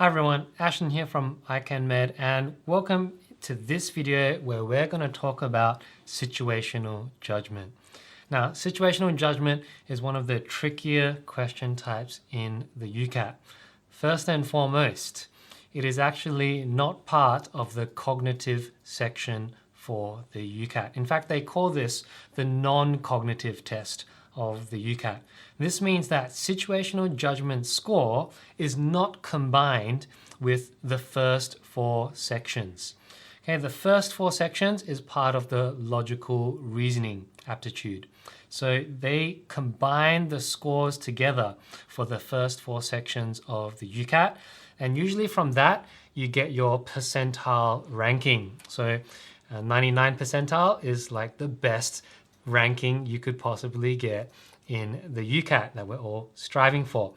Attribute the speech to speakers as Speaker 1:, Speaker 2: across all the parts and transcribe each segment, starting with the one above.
Speaker 1: Hi everyone, Ashton here from iCanMed, and welcome to this video where we're going to talk about situational judgment. Now, situational judgment is one of the trickier question types in the UCAT. First and foremost, it is actually not part of the cognitive section for the UCAT. In fact, they call this the non-cognitive test of the UCAT. This means that situational judgment score is not combined with the first four sections. Okay, the first four sections is part of the logical reasoning aptitude. So they combine the scores together for the first four sections of the UCAT, and usually from that you get your percentile ranking. So 99 percentile is like the best ranking you could possibly get in the UCAT that we're all striving for.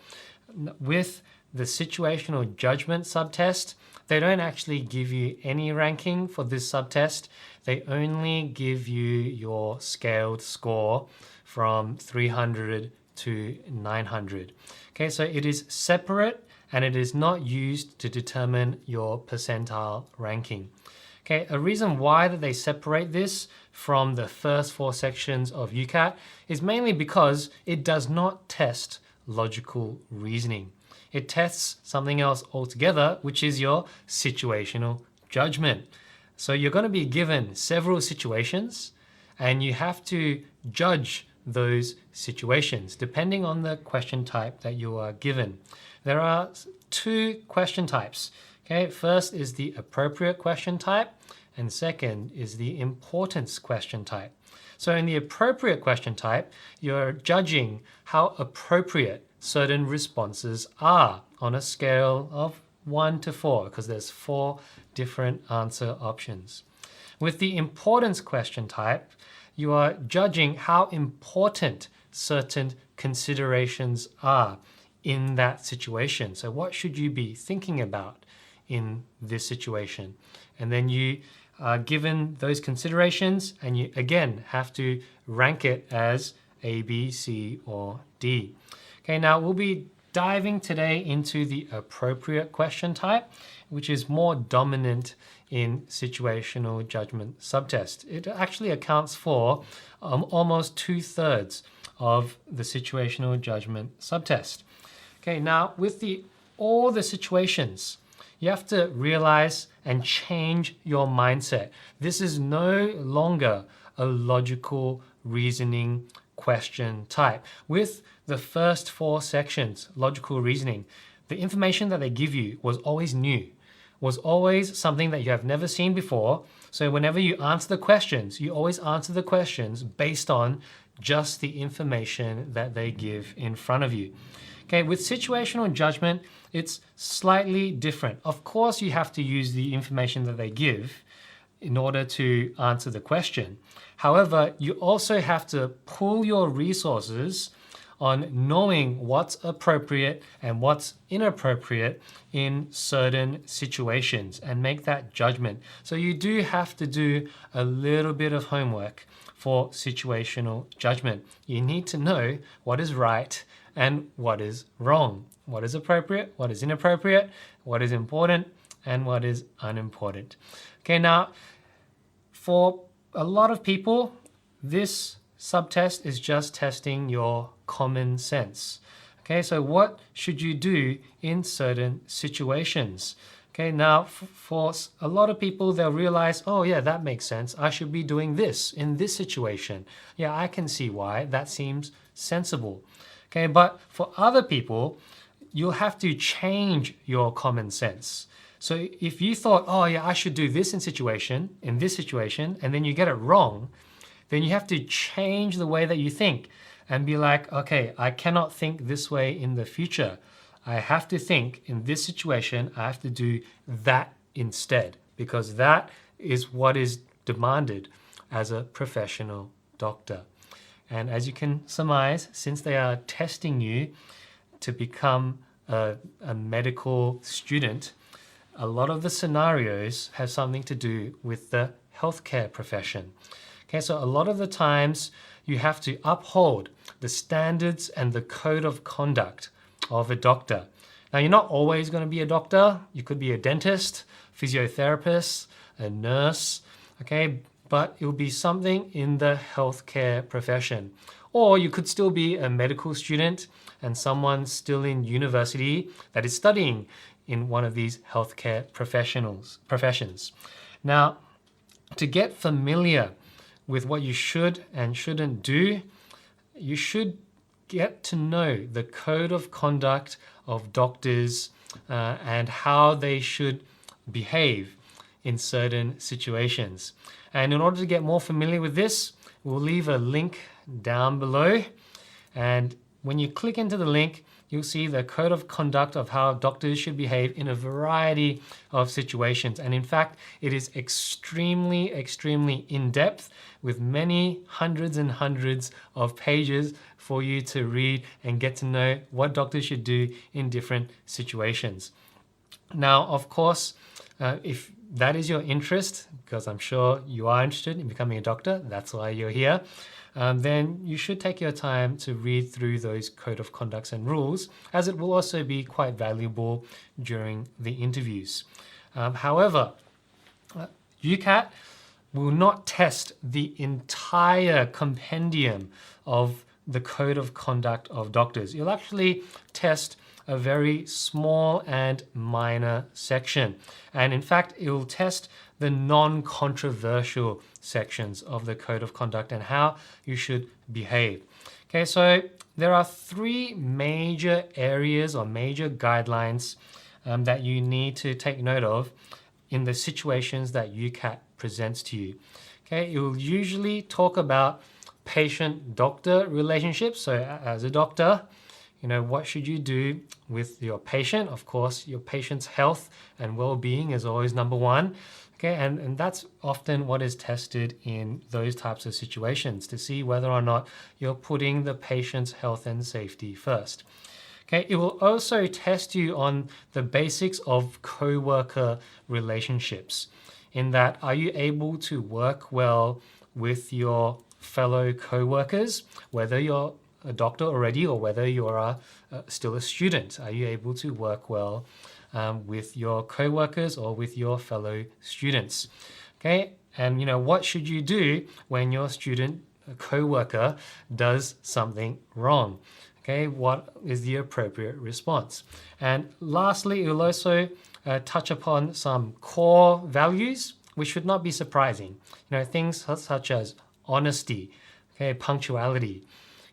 Speaker 1: With the situational judgment subtest, they don't actually give you any ranking for this subtest. They only give you your scaled score from 300 to 900. Okay, so it is separate and it is not used to determine your percentile ranking. Okay, a reason why that they separate this from the first four sections of UCAT is mainly because it does not test logical reasoning. It tests something else altogether, which is your situational judgment. So you're going to be given several situations and you have to judge those situations depending on the question type that you are given. There are two question types. Okay, first is the appropriate question type, and second is the importance question type. So in the appropriate question type, you're judging how appropriate certain responses are on a scale of 1 to 4, because there's 4 different answer options. With the importance question type, you are judging how important certain considerations are in that situation. So what should you be thinking about in this situation? And then you are given those considerations and you again have to rank it as A, B, C, or D. Okay, now we'll be diving today into the appropriate question type, which is more dominant in situational judgment subtest. It actually accounts for almost 2/3 of the situational judgment subtest. Okay, now with all the situations, you have to realize and change your mindset. This is no longer a logical reasoning question type. With the first four sections, logical reasoning, the information that they give you was always new, was always something that you have never seen before. So whenever you answer the questions, you always answer the questions based on just the information that they give in front of you. Okay, with situational judgment, it's slightly different. Of course, you have to use the information that they give in order to answer the question. However, you also have to pool your resources on knowing what's appropriate and what's inappropriate in certain situations and make that judgment. So you do have to do a little bit of homework for situational judgment. You need to know what is right and what is wrong, what is appropriate, what is inappropriate, what is important, and what is unimportant. Okay, now, for a lot of people, this subtest is just testing your common sense. Okay, so what should you do in certain situations? Okay, now for a lot of people, they'll realize, oh yeah, that makes sense. I should be doing this in this situation. Yeah, I can see why. That seems sensible. Okay, but for other people, you'll have to change your common sense. So if you thought, oh yeah, I should do this in this situation, and then you get it wrong, then you have to change the way that you think and be like, okay, I cannot think this way in the future. I have to think in this situation, I have to do that instead, because that is what is demanded as a professional doctor. And as you can surmise, since they are testing you to become a medical student, a lot of the scenarios have something to do with the healthcare profession. Okay, so a lot of the times you have to uphold the standards and the code of conduct of a doctor. Now, you're not always going to be a doctor. You could be a dentist, physiotherapist, a nurse, okay? But it will be something in the healthcare profession. Or you could still be a medical student and someone still in university that is studying in one of these healthcare professions. Now, to get familiar with what you should and shouldn't do, you should get to know the code of conduct of doctors and how they should behave in certain situations. And in order to get more familiar with this, we'll leave a link down below. And when you click into the link, you'll see the code of conduct of how doctors should behave in a variety of situations. And in fact, it is extremely, extremely in-depth with many hundreds and hundreds of pages for you to read and get to know what doctors should do in different situations. Now, of course, if that is your interest, because I'm sure you are interested in becoming a doctor, that's why you're here, then you should take your time to read through those code of conducts and rules, as it will also be quite valuable during the interviews. However, UCAT will not test the entire compendium of the code of conduct of doctors. You'll actually test a very small and minor section. And in fact, it will test the non-controversial sections of the code of conduct and how you should behave. Okay, so there are three major areas or major guidelines that you need to take note of in the situations that UCAT presents to you. Okay, it will usually talk about patient-doctor relationships. So as a doctor, you know, what should you do with your patient? Of course, your patient's health and well-being is always number one. Okay, and that's often what is tested in those types of situations to see whether or not you're putting the patient's health and safety first. Okay, it will also test you on the basics of co-worker relationships, in that are you able to work well with your fellow co-workers, whether you're a doctor already or whether you're still a student. Are you able to work well with your co-workers or with your fellow students? Okay, and you know, what should you do when your student co-worker does something wrong? Okay, what is the appropriate response? And lastly, it will also touch upon some core values, which should not be surprising. You know, things such as honesty, okay, punctuality.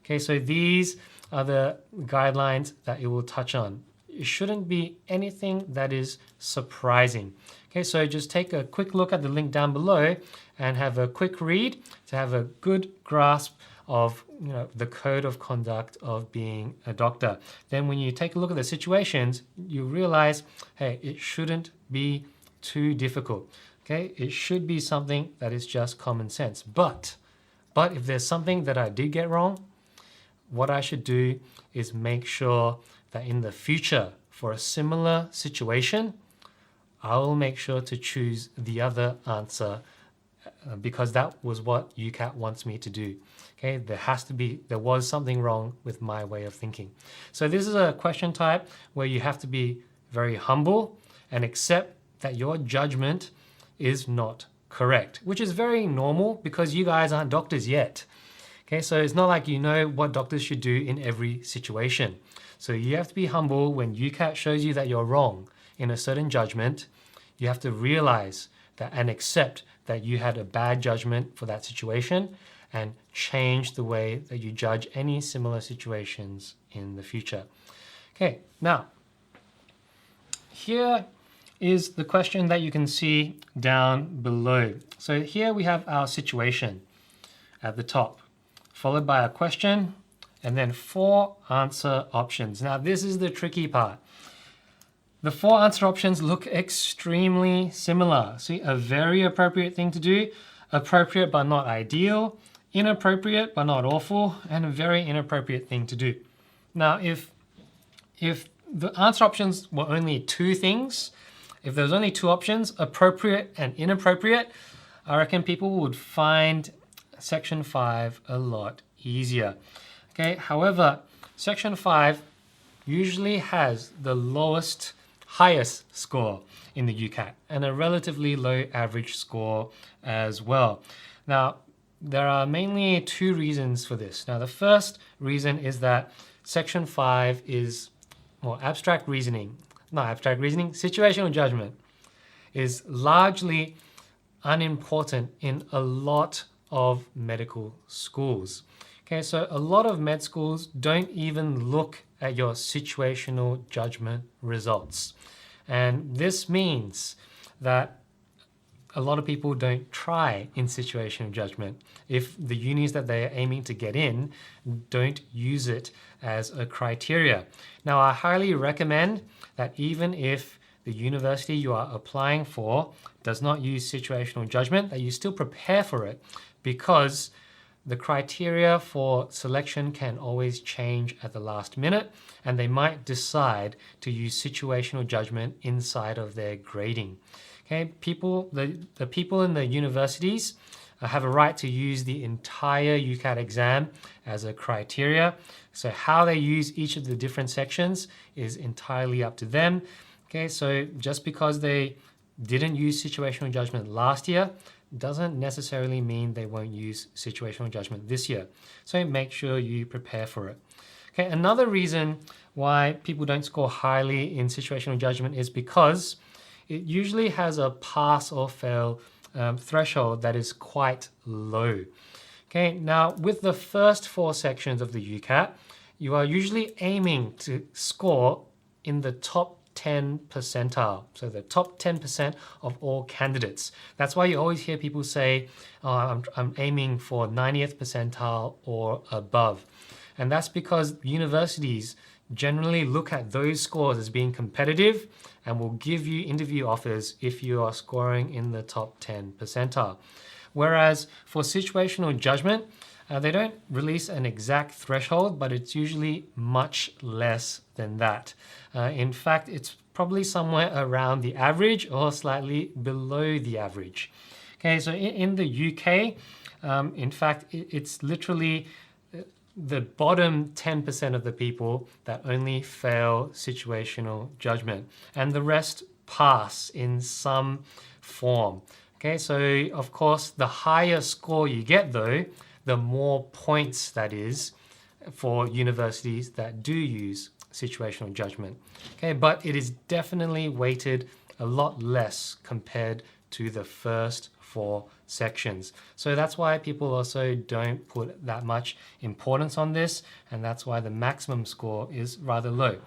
Speaker 1: Okay, so these are the guidelines that it will touch on. It shouldn't be anything that is surprising. Okay, so just take a quick look at the link down below and have a quick read to have a good grasp of, you know, the code of conduct of being a doctor. Then when you take a look at the situations, you realize, hey, it shouldn't be too difficult. Okay, it should be something that is just common sense. But if there's something that I did get wrong, what I should do is make sure that in the future, for a similar situation, I will make sure to choose the other answer because that was what UCAT wants me to do. Okay, there was something wrong with my way of thinking. So this is a question type where you have to be very humble and accept that your judgment is not correct, which is very normal because you guys aren't doctors yet. Okay, so it's not like you know what doctors should do in every situation. So you have to be humble when UCAT shows you that you're wrong in a certain judgment. You have to realize that and accept that you had a bad judgment for that situation and change the way that you judge any similar situations in the future. Okay, now, here is the question that you can see down below. So here we have our situation at the top, followed by a question, and then 4 answer options. Now, this is the tricky part. The 4 answer options look extremely similar. See, a very appropriate thing to do, appropriate but not ideal, inappropriate but not awful, and a very inappropriate thing to do. Now, if the answer options were only 2 things, if there was only 2 options, appropriate and inappropriate, I reckon people would find section 5 a lot easier. Okay, however, section 5 usually has the highest score in the UCAT and a relatively low average score as well. Now, there are mainly two reasons for this. Now, the first reason is that Section 5 is more situational judgment is largely unimportant in a lot of medical schools. Okay, so a lot of med schools don't even look at your situational judgment results. And this means that a lot of people don't try in situational judgment if the unis that they are aiming to get in don't use it as a criteria. Now, I highly recommend that even if the university you are applying for does not use situational judgment, that you still prepare for it, because the criteria for selection can always change at the last minute, and they might decide to use situational judgment inside of their grading. Okay, the people in the universities have a right to use the entire UCAT exam as a criteria. So how they use each of the different sections is entirely up to them. Okay, so just because they didn't use situational judgment last year doesn't necessarily mean they won't use situational judgment this year. So make sure you prepare for it. Okay, another reason why people don't score highly in situational judgment is because it usually has a pass or fail threshold that is quite low. Okay, now with the first 4 sections of the UCAT, you are usually aiming to score in the top 10 percentile, so the top 10% of all candidates. That's why you always hear people say, oh, I'm aiming for 90th percentile or above. And that's because universities generally look at those scores as being competitive and will give you interview offers if you are scoring in the top 10 percentile. Whereas for situational judgment, they don't release an exact threshold, but it's usually much less than that. In fact, it's probably somewhere around the average or slightly below the average. Okay, so in the UK, in fact, it's literally the bottom 10% of the people that only fail situational judgment, and the rest pass in some form. Okay, so of course, the higher score you get though, the more points that is for universities that do use situational judgment. Okay, but it is definitely weighted a lot less compared to the first 4 sections. So that's why people also don't put that much importance on this, and that's why the maximum score is rather low.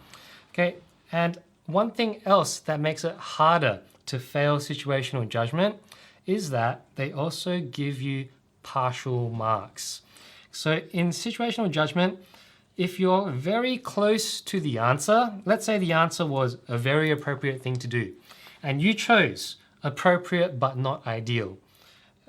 Speaker 1: Okay, and one thing else that makes it harder to fail situational judgment is that they also give you partial marks. So in situational judgment, if you're very close to the answer, let's say the answer was a very appropriate thing to do, and you chose appropriate but not ideal,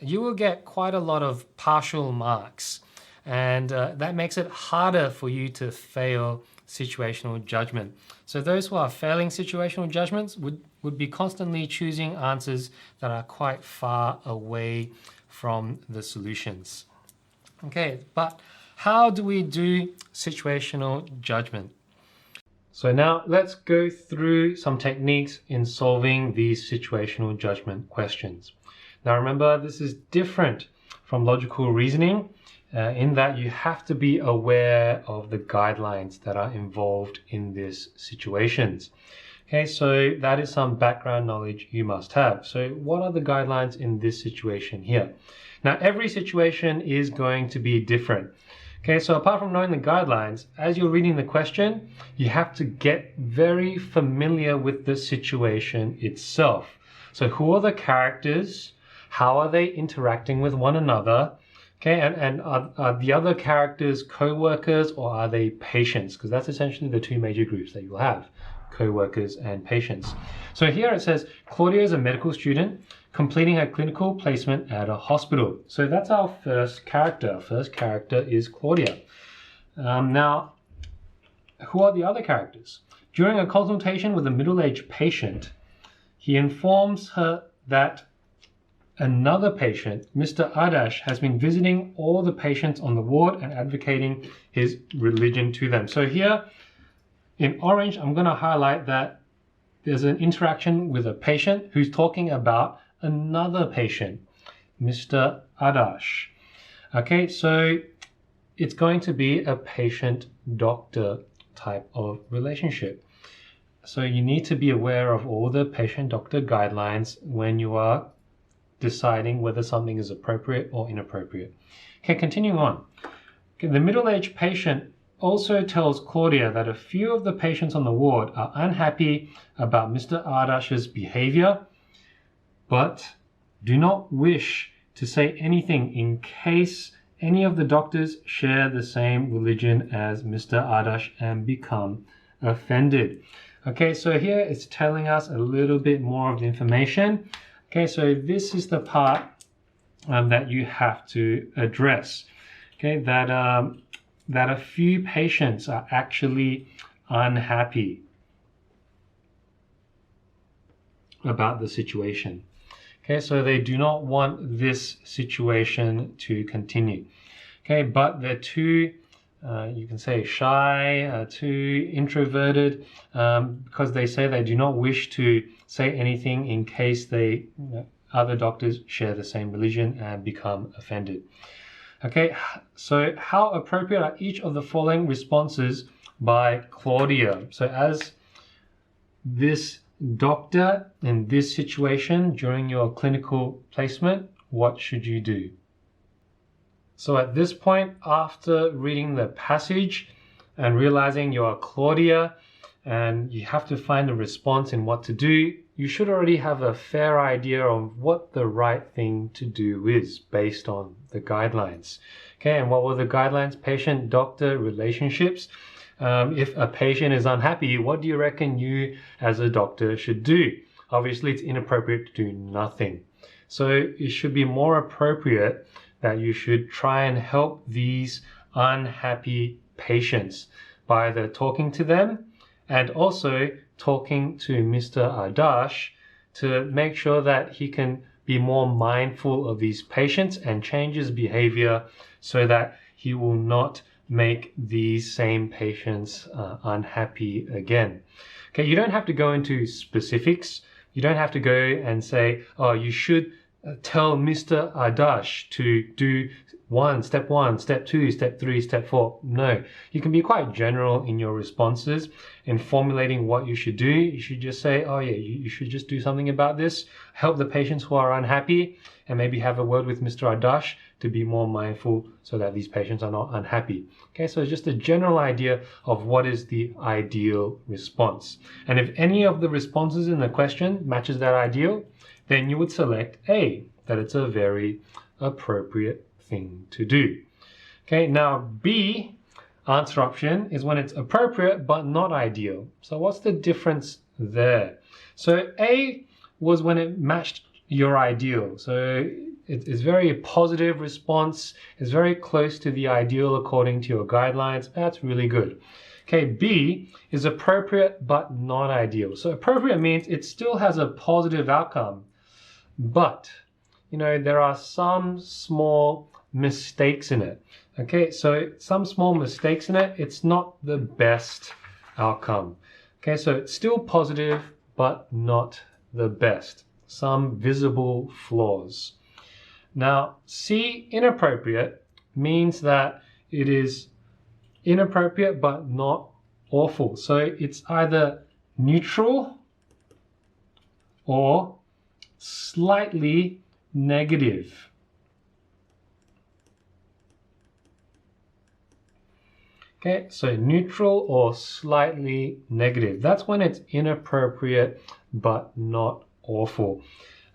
Speaker 1: you will get quite a lot of partial marks, and that makes it harder for you to fail situational judgment. So those who are failing situational judgments would be constantly choosing answers that are quite far away from the solutions. Okay, but how do we do situational judgment? So now let's go through some techniques in solving these situational judgment questions. Now remember, this is different from logical reasoning in that you have to be aware of the guidelines that are involved in these situations. Okay, so that is some background knowledge you must have. So what are the guidelines in this situation here? Now every situation is going to be different. Okay, so apart from knowing the guidelines, as you're reading the question, you have to get very familiar with the situation itself. So who are the characters? How are they interacting with one another? Okay, and are the other characters co-workers or are they patients? Because that's essentially the 2 major groups that you'll have, co-workers and patients. So here it says, Claudia is a medical student completing her clinical placement at a hospital. So that's our first character. Our first character is Claudia. Now, who are the other characters? During a consultation with a middle-aged patient, he informs her that another patient, Mr. Adash, has been visiting all the patients on the ward and advocating his religion to them. So here, In orange, I'm going to highlight that there's an interaction with a patient who's talking about another patient, Mr. Adash. Okay, so it's going to be a patient-doctor type of relationship. So you need to be aware of all the patient-doctor guidelines when you are deciding whether something is appropriate or inappropriate. Okay, continuing on. Okay, the middle-aged patient also tells Claudia that a few of the patients on the ward are unhappy about Mr. Ardash's behavior, but do not wish to say anything in case any of the doctors share the same religion as Mr. Ardash and become offended. Okay, so here it's telling us a little bit more of the information. Okay, so this is the part that you have to address. Okay, that a few patients are actually unhappy about the situation. Okay, so they do not want this situation to continue. Okay, but they're too, you can say shy, too introverted, because they say they do not wish to say anything in case other doctors share the same religion and become offended. Okay, so how appropriate are each of the following responses by Claudia? So as this doctor in this situation during your clinical placement, what should you do? So at this point, after reading the passage and realizing you are Claudia and you have to find a response in what to do, you should already have a fair idea of what the right thing to do is based on the guidelines. Okay, and what were the guidelines? Patient-doctor relationships. If a patient is unhappy, what do you reckon you as a doctor should do? Obviously, it's inappropriate to do nothing. So it should be more appropriate that you should try and help these unhappy patients by either talking to them and also talking to Mr. Ardash to make sure that he can be more mindful of these patients and change his behavior so that he will not make these same patients unhappy again. Okay, you don't have to go into specifics. You don't have to go and say, oh, you should tell Mr. Ardash to do step 1, step 2, step 3, step 4. No, you can be quite general in your responses in formulating what you should do. You should just say, oh yeah, you should just do something about this, help the patients who are unhappy, and maybe have a word with Mr. Ardash to be more mindful so that these patients are not unhappy. Okay, so it's just a general idea of what is the ideal response. And if any of the responses in the question matches that ideal, then you would select A, that it's a very appropriate thing to do. Okay, now B, answer option, is when it's appropriate but not ideal. So what's the difference there? So A was when it matched your ideal. So it's very positive response. It's very close to the ideal according to your guidelines. That's really good. Okay, B is appropriate but not ideal. So appropriate means it still has a positive outcome, but there are some small mistakes in it. Okay, so some small mistakes in it, it's not the best outcome. Okay, so it's still positive but not the best. Some visible flaws. Now, C, inappropriate, means that it is inappropriate but not awful. So it's either neutral or slightly negative. Okay, so neutral or slightly negative. That's when it's inappropriate but not awful.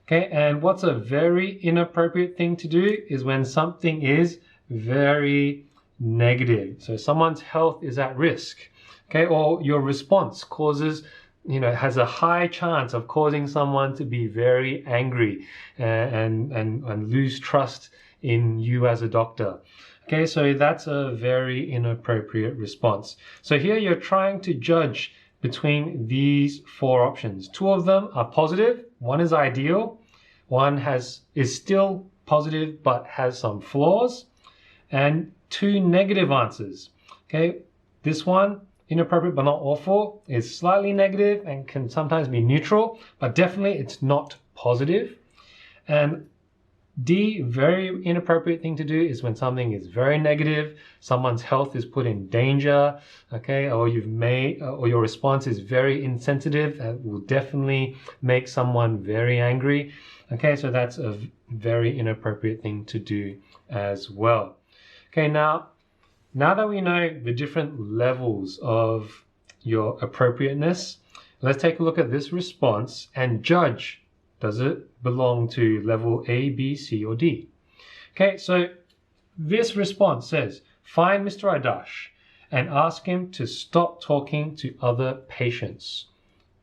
Speaker 1: Okay, and what's a very inappropriate thing to do is when something is very negative. So someone's health is at risk. Okay, or your response causes, has a high chance of causing someone to be very angry and lose trust in you as a doctor. Okay, so that's a very inappropriate response. So here you're trying to judge between these 4 options. 2 of them are positive, 1 is ideal, 1 is still positive but has some flaws, and 2 negative answers. Okay, this one inappropriate but not awful is slightly negative and can sometimes be neutral, but definitely it's not positive. And D, very inappropriate thing to do is when something is very negative, someone's health is put in danger, okay, or your response is very insensitive. That will definitely make someone very angry. Okay, so that's a very inappropriate thing to do as well. Okay, now that we know the different levels of your appropriateness, let's take a look at this response and judge. Does it belong to level A, B, C, or D? Okay, so this response says, find Mr. Adarsh and ask him to stop talking to other patients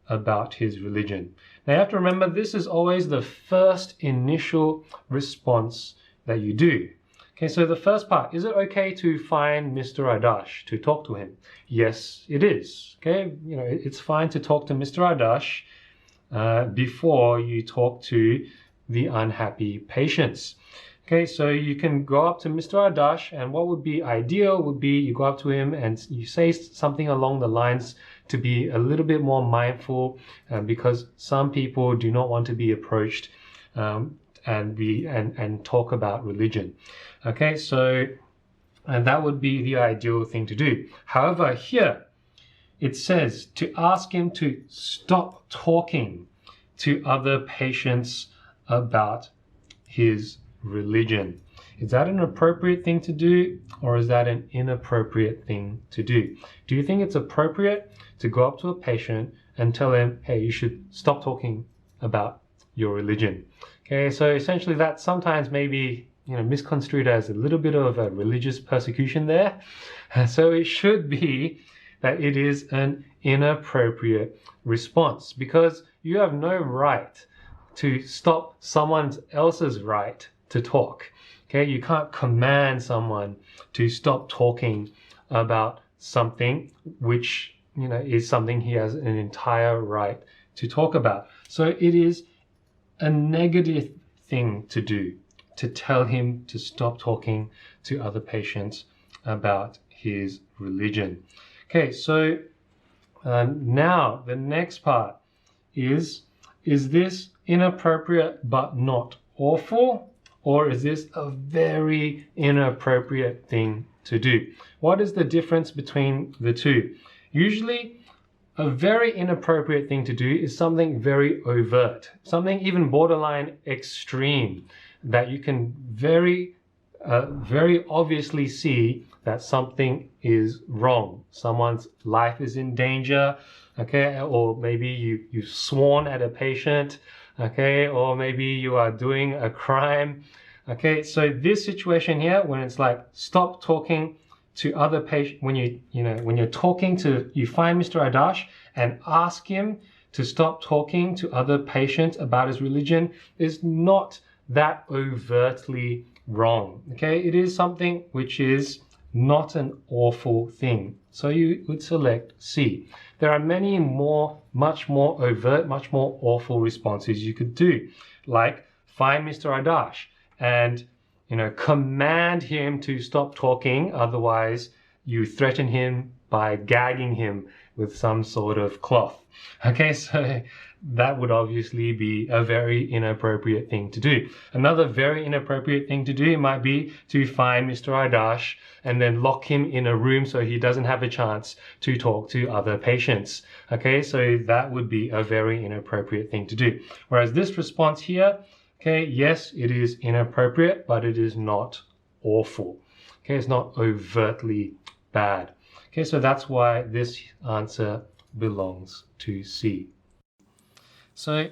Speaker 1: about his religion. Now you have to remember, this is always the first initial response that you do. Okay, so the first part, is it okay to find Mr. Adarsh, to talk to him? Yes, it is. Okay, it's fine to talk to Mr. Adarsh before you talk to the unhappy patients. Okay, so you can go up to Mr. Adarsh, and what would be ideal would be you go up to him and you say something along the lines to be a little bit more mindful, because some people do not want to be approached and talk about religion. Okay, so and that would be the ideal thing to do. However, here it says to ask him to stop talking to other patients about his religion. Is that an appropriate thing to do, or is that an inappropriate thing to do? Do you think it's appropriate to go up to a patient and tell him, hey, you should stop talking about your religion? Okay, so essentially that sometimes maybe misconstrued as a little bit of a religious persecution there. So it should be that it is an inappropriate response, because you have no right to stop someone else's right to talk. Okay, you can't command someone to stop talking about something which is something he has an entire right to talk about. So it is a negative thing to do, to tell him to stop talking to other patients about his religion. Okay, so now the next part is this inappropriate but not awful, or is this a very inappropriate thing to do? What is the difference between the two? Usually, a very inappropriate thing to do is something very overt, something even borderline extreme, that you can very obviously see that something is wrong. Someone's life is in danger, okay, or maybe you've sworn at a patient, okay, or maybe you are doing a crime. Okay, so this situation here, when it's like stop talking to other patients, when you're talking to, you find Mr. Adarsh and ask him to stop talking to other patients about his religion, is not that overtly wrong. Okay, it is something which is not an awful thing. So you would select C. There are many more, much more overt, much more awful responses you could do, like find Mr. Adarsh and command him to stop talking, otherwise you threaten him by gagging him with some sort of cloth. Okay, so that would obviously be a very inappropriate thing to do. Another very inappropriate thing to do might be to find Mr. Adarsh and then lock him in a room so he doesn't have a chance to talk to other patients. Okay, so that would be a very inappropriate thing to do. Whereas this response here, okay, yes, it is inappropriate, but it is not awful. Okay, it's not overtly bad. Okay, so that's why this answer belongs to C. So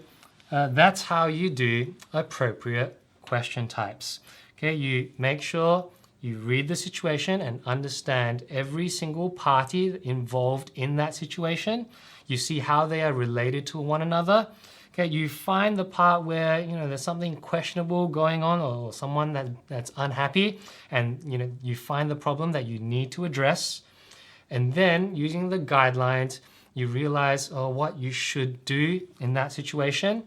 Speaker 1: that's how you do appropriate question types. Okay, you make sure you read the situation and understand every single party involved in that situation. You see how they are related to one another. Okay, you find the part where there's something questionable going on, or someone that's unhappy, and you find the problem that you need to address. And then using the guidelines, you realize what you should do in that situation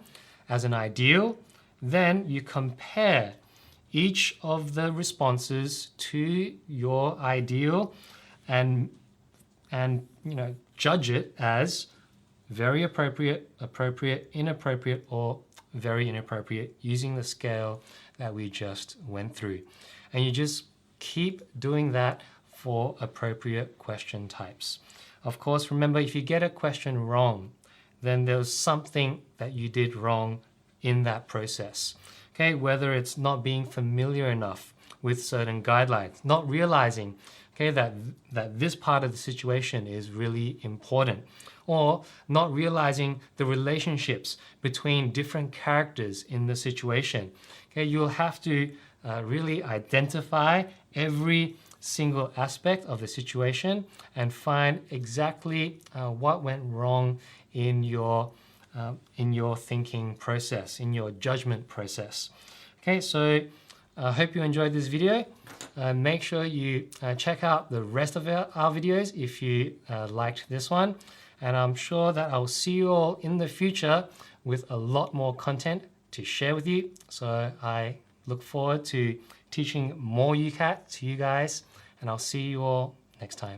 Speaker 1: as an ideal. Then you compare each of the responses to your ideal and and judge it as very appropriate, appropriate, inappropriate, or very inappropriate using the scale that we just went through. And you just keep doing that for appropriate question types. Of course, remember, if you get a question wrong, then there's something that you did wrong in that process. Okay, whether it's not being familiar enough with certain guidelines, not realizing that this part of the situation is really important, or not realizing the relationships between different characters in the situation. Okay, you'll have to really identify every single aspect of the situation and find exactly what went wrong in your thinking process, in your judgment process. Okay, so I hope you enjoyed this video. Make sure you check out the rest of our videos if you liked this one. And I'm sure that I'll see you all in the future with a lot more content to share with you. So I look forward to teaching more UCAT to you guys, and I'll see you all next time.